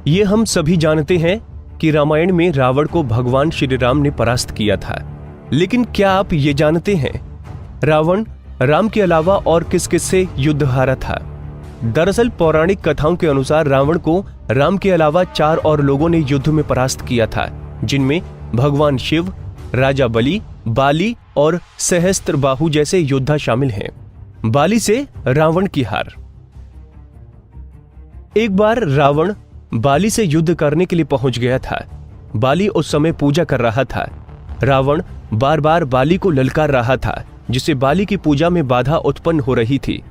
ये हम सभी जानते हैं कि रामायण में रावण को भगवान श्री राम ने परास्त किया था। लेकिन क्या आप ये जानते हैं रावण राम के अलावा और किस किस से युद्ध हारा था? दरअसल पौराणिक कथाओं के अनुसार रावण को राम के अलावा 4 और लोगों ने युद्ध में परास्त किया था, जिनमें भगवान शिव, राजा बलि, बाली और सहस्त्रबाहु जैसे योद्धा शामिल हैं। बाली से रावण की हार। एक बार रावण बाली से युद्ध करने के लिए पहुंच गया था। बाली उस समय पूजा कर रहा था। रावण बार बार बाली को ललकार रहा था, जिससे बाली की पूजा में बाधा उत्पन्न हो रही थी।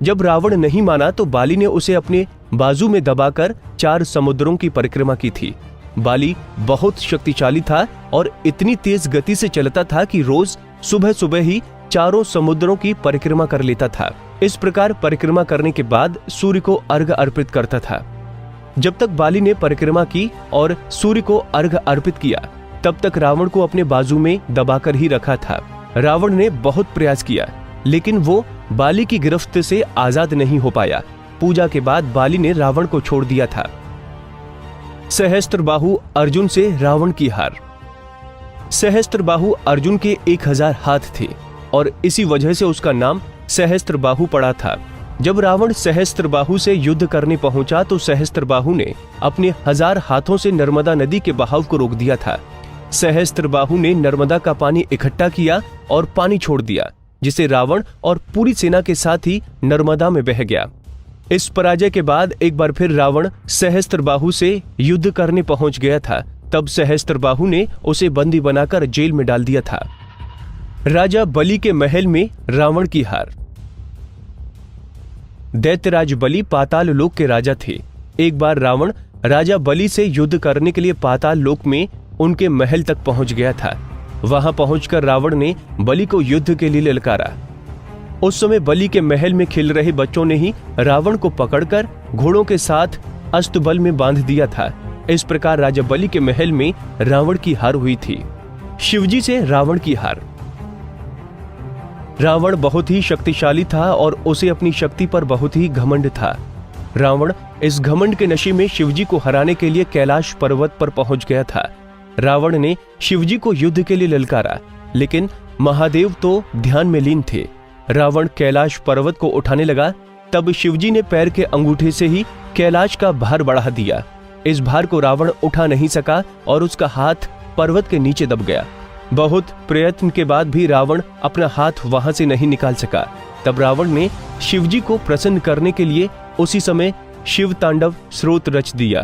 जब रावण नहीं माना तो बाली ने उसे अपने बाजू में दबाकर 4 समुद्रों की परिक्रमा की थी। बाली बहुत शक्तिशाली था और इतनी तेज गति से चलता था कि रोज सुबह सुबह ही 4 समुद्रों की परिक्रमा कर लेता था। इस प्रकार परिक्रमा करने के बाद सूर्य को अर्घ्य अर्पित करता था। जब तक बाली ने परिक्रमा की और सूर्य को अर्घ्य अर्पित किया, तब तक रावण को अपने बाजू में दबाकर ही रखा था। रावण ने बहुत प्रयास किया, लेकिन वो बाली की गिरफ्त से आजाद नहीं हो पाया। पूजा के बाद बाली ने रावण को छोड़ दिया था। सहस्त्रबाहु अर्जुन से रावण की हार। सहस्त्रबाहु अर्जुन के 1000 हाथ थे और इसी वजह से उसका नाम सहस्त्रबाहु पड़ा था। जब रावण सहस्त्रबाहु से युद्ध करने पहुंचा तो सहस्त्रबाहु ने अपने 1000 हाथों से नर्मदा नदी के बहाव को रोक दिया था। सहस्त्रबाहु ने नर्मदा का पानी इकट्ठा किया और पानी छोड़ दिया, जिसे रावण और पूरी सेना के साथ ही नर्मदा में बह गया। इस पराजय के बाद एक बार फिर रावण सहस्त्रबाहु से युद्ध करने पहुंच गया था। तब सहस्त्रबाहु ने उसे बंदी बनाकर जेल में डाल दिया था। राजा बलि के महल में रावण की हार। दैत्यराज बलि पाताल लोक के राजा थे। एक बार रावण राजा बलि से युद्ध करने के लिए पाताल लोक में उनके महल तक पहुंच गया था। वहां पहुंचकर रावण ने बलि को युद्ध के लिए ललकारा। उस समय बलि के महल में खेल रहे बच्चों ने ही रावण को पकड़कर घोड़ों के साथ अस्तबल में बांध दिया था। इस प्रकार राजा बलि के महल में रावण की हार हुई थी। शिवजी से रावण की हार। रावण बहुत ही शक्तिशाली था और उसे अपनी शक्ति पर बहुत ही घमंड था। रावण इस घमंड के नशे में शिवजी को हराने के लिए कैलाश पर्वत पर पहुंच गया था। रावण ने शिवजी को युद्ध के लिए ललकारा, लेकिन महादेव तो ध्यान में लीन थे। रावण कैलाश पर्वत को उठाने लगा, तब शिवजी ने पैर के अंगूठे से ही कैलाश का भार बढ़ा दिया। इस भार को रावण उठा नहीं सका और उसका हाथ पर्वत के नीचे दब गया। बहुत प्रयत्न के बाद भी रावण अपना हाथ वहां से नहीं निकाल सका। तब रावण ने शिवजी को प्रसन्न करने के लिए उसी समय शिव तांडव स्रोत रच दिया।